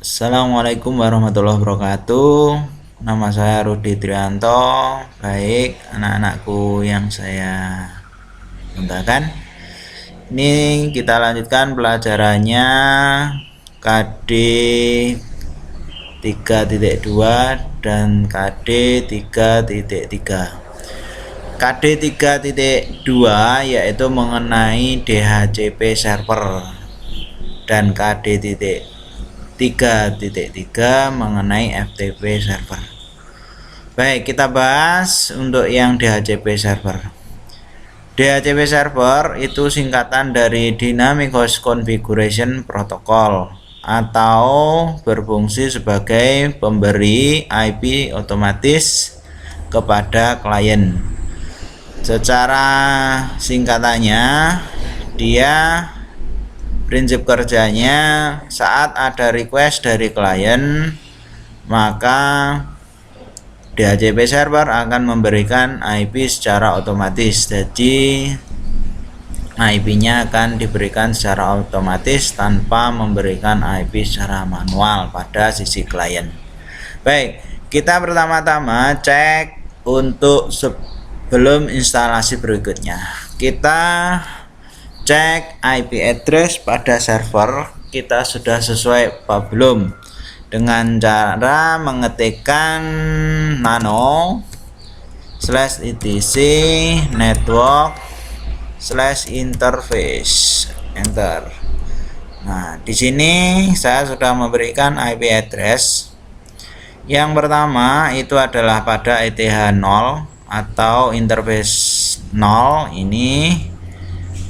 Assalamualaikum warahmatullahi wabarakatuh. Nama saya Rudi Trianto. Baik, anak-anakku yang saya banggakan. Ini kita lanjutkan pelajarannya KD 3.2 dan KD 3.3. KD 3.2 yaitu mengenai DHCP server dan KD 3.3 mengenai FTP server. Baik, kita bahas untuk yang DHCP server. DHCP server itu singkatan dari Dynamic Host Configuration Protocol atau berfungsi sebagai pemberi IP otomatis kepada klien. Secara singkatannya, dia prinsip kerjanya saat ada request dari klien, maka DHCP server akan memberikan IP secara otomatis. Jadi IP-nya akan diberikan secara otomatis tanpa memberikan IP secara manual pada sisi klien. Baik, kita pertama-tama cek untuk sebelum instalasi berikutnya. Kita cek IP address pada server kita sudah sesuai apa belum, dengan cara mengetikkan nano/etc network/interface, enter. Nah, di sini saya sudah memberikan IP address. Yang pertama itu adalah pada ETH 0 atau interface 0 ini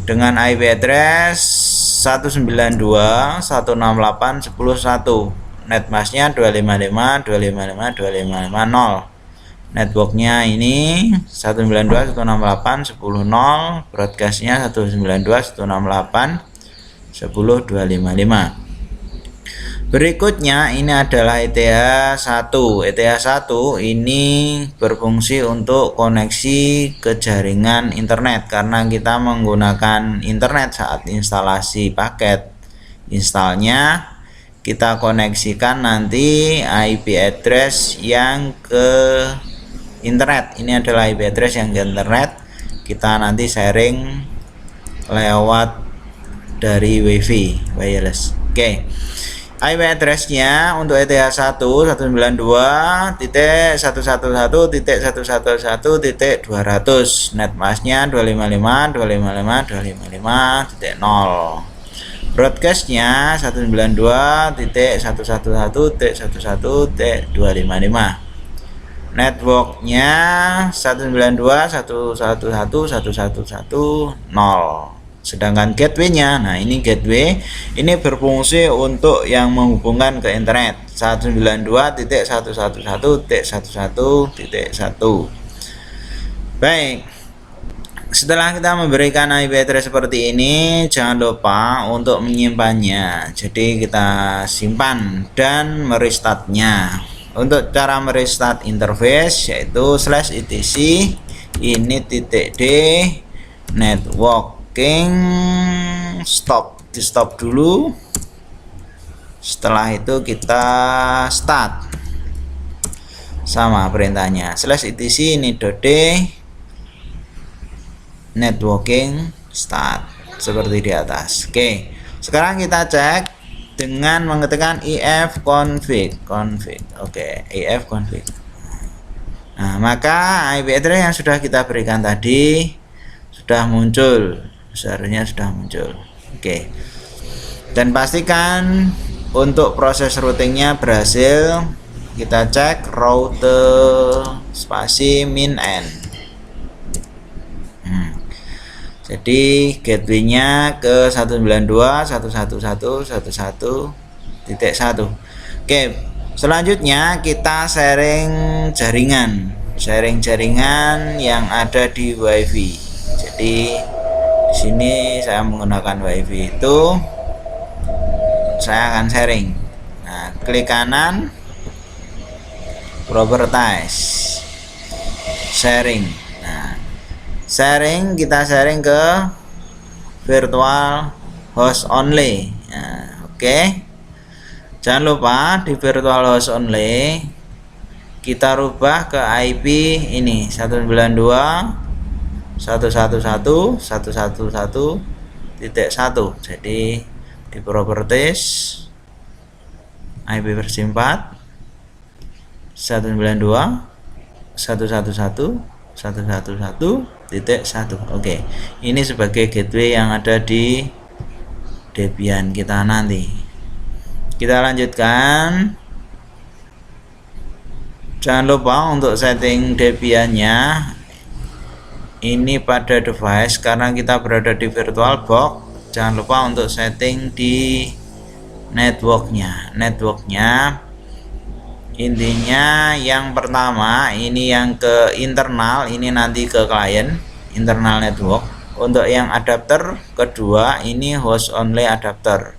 dengan IP address 192.168.10.1, netmasknya 255.255.255.0, networknya ini 192.168.10.0, broadcastnya 192.168.10.255. Berikutnya ini adalah ETH 1. ETH 1 ini berfungsi untuk koneksi ke jaringan internet karena kita menggunakan internet saat instalasi paket. Installnya kita koneksikan nanti IP address yang ke internet. Ini adalah IP address yang ke internet. Kita nanti sharing lewat dari WiFi wireless. Oke. IP address-nya untuk ETH 1 192.111.111.111.200, netmasknya 255.255.255.0, broadcast-nya 192.111.111.255, network-nya 192.111.111.110. Sedangkan gateway-nya, nah ini gateway ini berfungsi untuk yang menghubungkan ke internet 192.111.111.1. Baik, setelah kita memberikan IP address seperti ini, jangan lupa untuk menyimpannya. Jadi kita simpan dan merestartnya. Untuk cara merestart interface yaitu /etc ini .d network stop, di stop dulu. Setelah itu kita start, sama perintahnya /etc ini .d networking start seperti di atas. Oke, sekarang kita cek dengan mengetikkan ifconfig. Oke, ifconfig. Nah, maka IP address yang sudah kita berikan tadi sudah muncul, seharusnya sudah muncul. Oke, dan pastikan untuk proses routingnya berhasil. Kita cek route spasi min n. Jadi gateway-nya ke 192.111.111.1. Oke, selanjutnya kita sharing jaringan yang ada di WiFi. Jadi di sini saya menggunakan WiFi itu, saya akan sharing. Nah, klik kanan, properties, sharing. Nah, sharing, kita sharing ke virtual host only. Nah, oke. Jangan lupa di virtual host only kita rubah ke IP ini 192.111.111.111.1. Jadi di properties IP versi 4 192.111.111.111.1. Oke, ini sebagai gateway yang ada di Debian kita nanti. Kita lanjutkan. Jangan lupa untuk setting Debian-nya ini pada device, karena kita berada di VirtualBox. Jangan lupa untuk setting di networknya. Intinya yang pertama ini yang ke internal, ini nanti ke client internal network. Untuk yang adapter kedua ini host only adapter.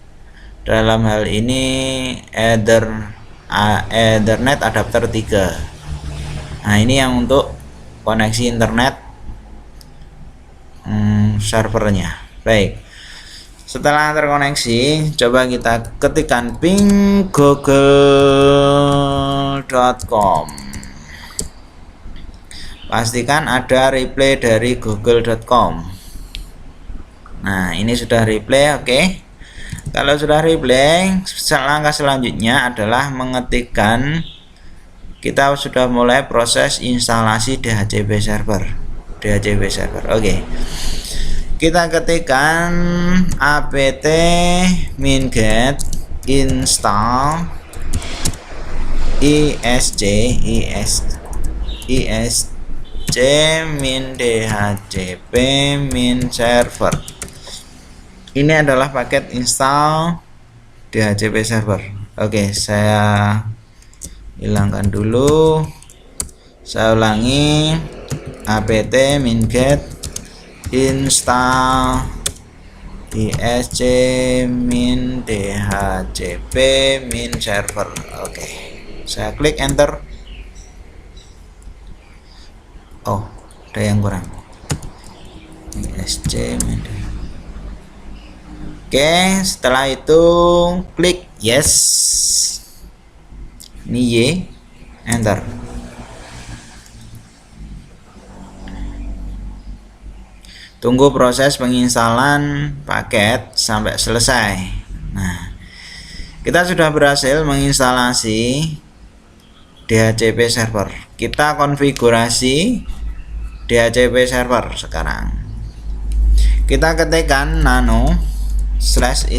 Dalam hal ini Ethernet adapter 3. Nah, ini yang untuk koneksi internet servernya. Baik. Setelah terkoneksi, coba kita ketikkan ping google.com. Pastikan ada replay dari google.com. Nah, ini sudah replay, oke. Kalau sudah replay, langkah selanjutnya adalah mengetikkan. Kita sudah mulai proses instalasi DHCP server. Oke. Kita ketikkan apt minget install isc min dhcp min server. Ini adalah paket install DHCP server. Oke, saya hilangkan dulu. Saya ulangi, apt minget install isc min dhcp min server. Oke, saya klik enter. Oh, ada yang kurang. isc min. Oke, setelah itu klik yes. Ini Y, enter. Tunggu proses penginstalan paket sampai selesai. Nah, kita sudah berhasil menginstalasi DHCP server. Kita konfigurasi DHCP server sekarang. Kita ketikkan nano/etc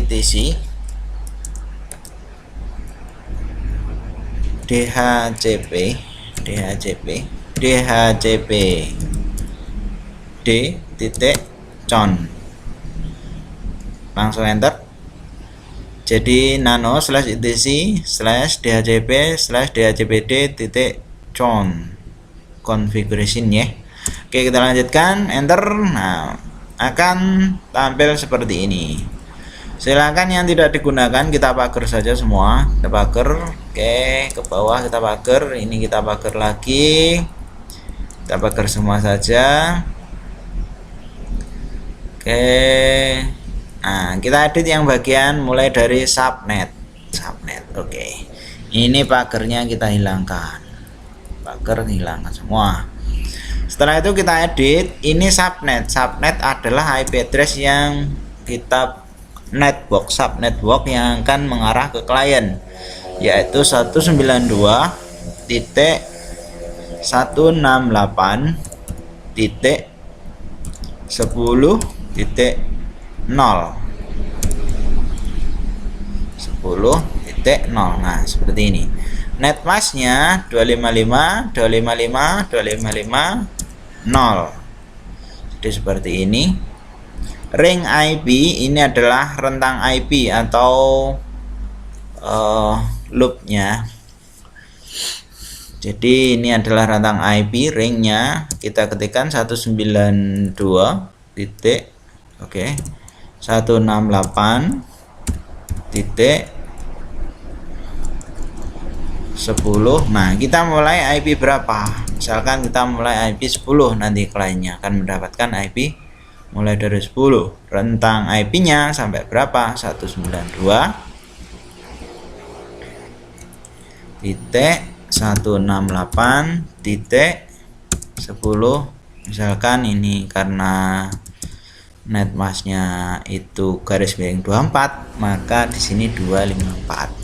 dhcp d.con, langsung enter. Jadi nano/etc/dhcp/dhcpd.con configuration ya. Oke, kita lanjutkan, enter. Nah, akan tampil seperti ini. Silakan yang tidak digunakan kita pagar saja semua. Kita pagar. Oke, ke bawah kita pagar. Ini kita pagar lagi. Kita pagar semua saja. Oke. Nah, kita edit yang bagian mulai dari subnet. Oke. Ini pagarnya kita hilangkan. Pagar hilangkan semua. Setelah itu kita edit. Ini subnet. Subnet adalah IP address yang kita subnetwork yang akan mengarah ke klien, yaitu 192.168.10.0. Nah, seperti ini. Netmasknya 255.255.255.0. Jadi seperti ini. Ring IP ini adalah rentang IP atau loopnya. Jadi ini adalah rentang IP, ringnya kita ketikkan 192 titik, oke, 168 titik 10. Nah, kita mulai IP berapa? Misalkan kita mulai IP 10, nanti kliennya akan mendapatkan IP mulai dari 10. Rentang IP-nya sampai berapa? 192.168.10.0. 168.10. Misalkan ini karena netmasknya itu garis miring 24, maka di sini 254.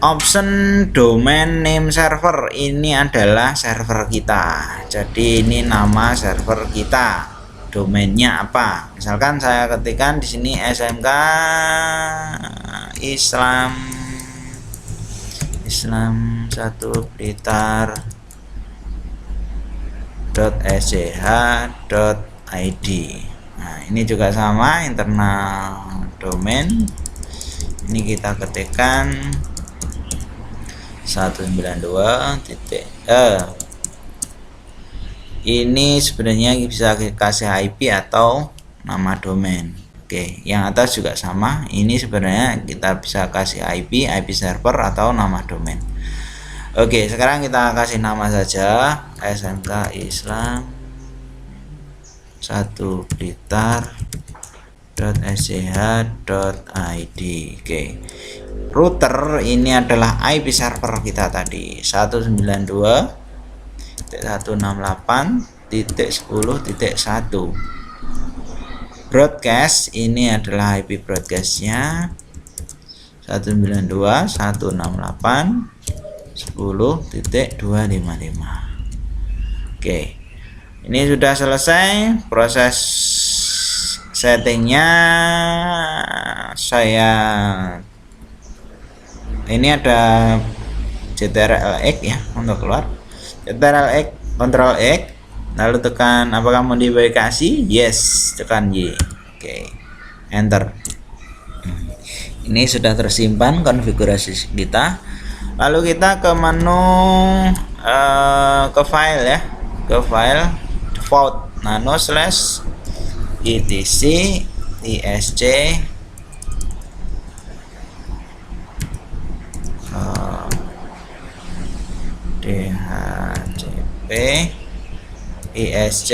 Option domain name server, ini adalah server kita. Jadi ini nama server kita. Domainnya apa? Misalkan saya ketikkan di sini SMK Islam 1 Blitar .sch.id. Nah, ini juga sama, internal domain. Ini kita ketikkan 192. Ini sebenarnya bisa kasih IP atau nama domain. Oke, yang atas juga sama. Ini sebenarnya kita bisa kasih IP server atau nama domain. Oke, sekarang kita kasih nama saja, SMK Islam 1 Blitar .sch.id. Oke. Router ini adalah IP server kita tadi 192.168.10.1. Broadcast ini adalah IP broadcastnya 192.168.10.255. Oke, ini sudah selesai proses settingnya. Ini ada CTRL-X ya untuk keluar. CTRL-X, Ctrl X, lalu tekan apakah modifikasi, yes, tekan Y. Oke, enter. Ini sudah tersimpan konfigurasi kita. Lalu kita ke menu ke file ya, ke file default nano slash etc isc dhcp isc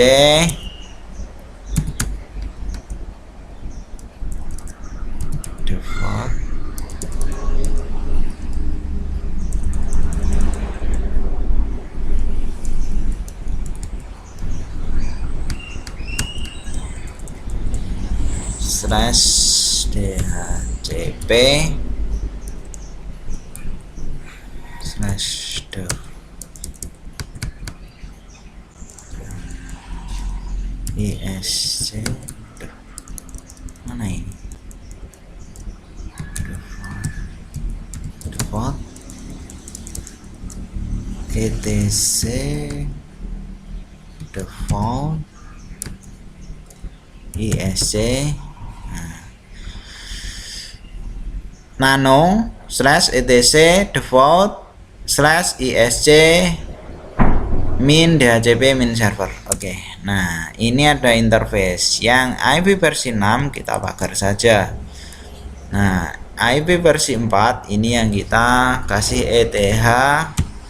default slash dhcp slash isc mana ini default etc default isc nano slash etc default slash isc min dhcp min server. Oke, nah ini ada interface yang IP versi 6 kita pagar saja. Nah IP versi 4 ini yang kita kasih ETH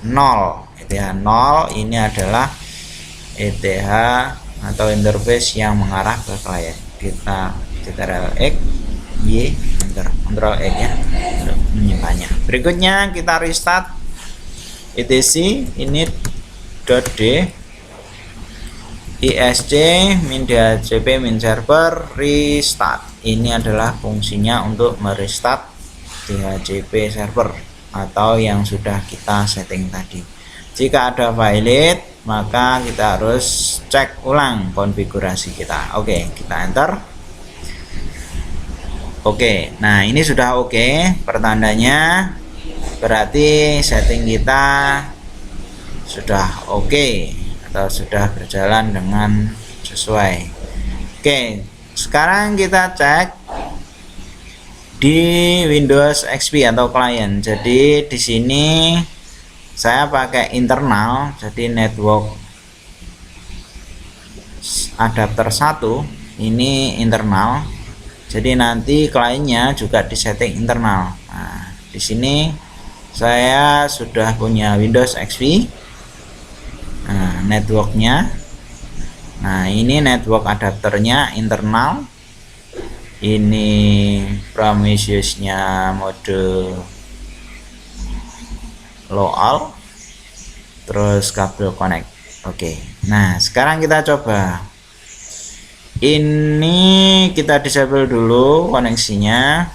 0. ETH 0 ini adalah ETH atau interface yang mengarah ke klien. Kita CTRL X Y, Ctrl X ya untuk menyimpannya. Berikutnya kita restart etc ini .d isc min dhcp min server restart. Ini adalah fungsinya untuk merestart dhcp server atau yang sudah kita setting tadi. Jika ada violate, maka kita harus cek ulang konfigurasi kita. Oke, kita enter. Oke, nah ini sudah oke, pertandanya berarti setting kita sudah oke atau sudah berjalan dengan sesuai. Oke, sekarang kita cek di Windows XP atau klien. Jadi di sini saya pakai internal, jadi network adapter 1 ini internal. Jadi nanti kliennya juga disetting internal. Nah, di sini saya sudah punya Windows XP. Nah, networknya. Nah, ini network adapternya internal. Ini Prometheus-nya mode low all, terus kabel connect. Oke, nah sekarang kita coba ini, kita disable dulu koneksinya,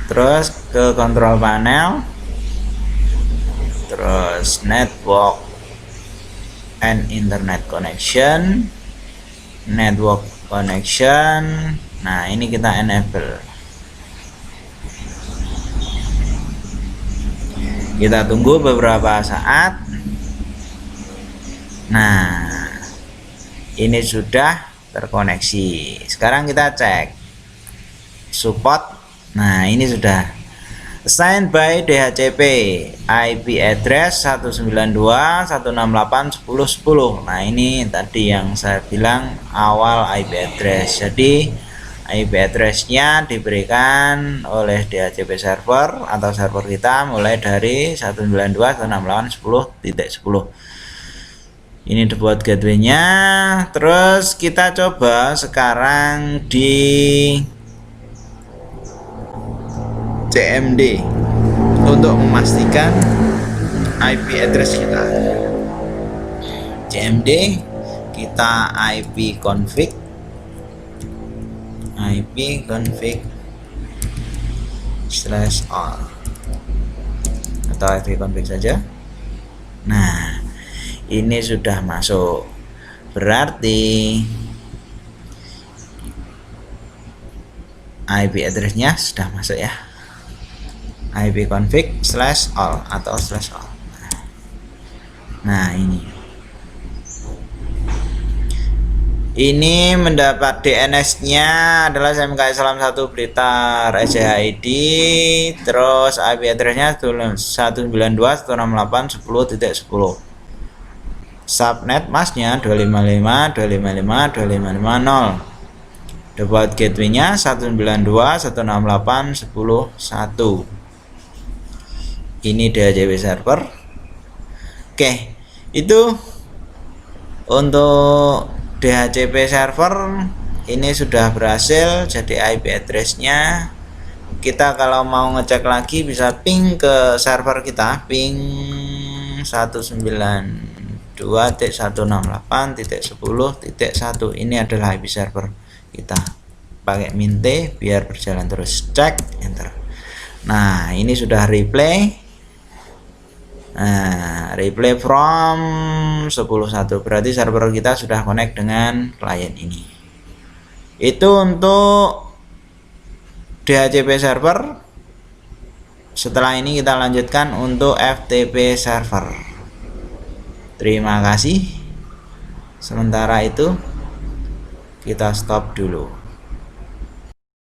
terus ke control panel, terus network and internet connection, network connection. Nah ini kita enable, kita tunggu beberapa saat. Nah ini sudah terkoneksi. Sekarang kita cek support. Nah ini sudah assigned by DHCP, IP address 192.168.10.10. Nah ini tadi yang saya bilang awal IP address. Jadi IP address-nya diberikan oleh DHCP server atau server kita mulai dari 192.168.10.10. Ini buat gateway-nya. Terus kita coba sekarang di CMD untuk memastikan IP address kita. CMD kita IP config /all atau IP config saja. Nah ini sudah masuk, berarti IP address-nya sudah masuk ya, IP config /all atau /all. Nah ini mendapat DNS-nya adalah SMKI Salam 1 Blitar SCHID, terus IP address-nya 192.168.10.10. Subnet masnya 255.255.255.0. Default gateway-nya 192.168.10.1. Ini DHCP server. Oke, itu untuk DHCP server. Ini sudah berhasil jadi IP address-nya. Kita kalau mau ngecek lagi bisa ping ke server kita, ping 192.168.10.1. ini adalah IP server kita. Pakai minte biar berjalan terus. Cek enter. Nah ini sudah replay. Nah replay from 10.1, berarti server kita sudah connect dengan klien ini. Itu untuk DHCP server. Setelah ini kita lanjutkan untuk FTP server. Terima kasih. Sementara itu kita stop dulu.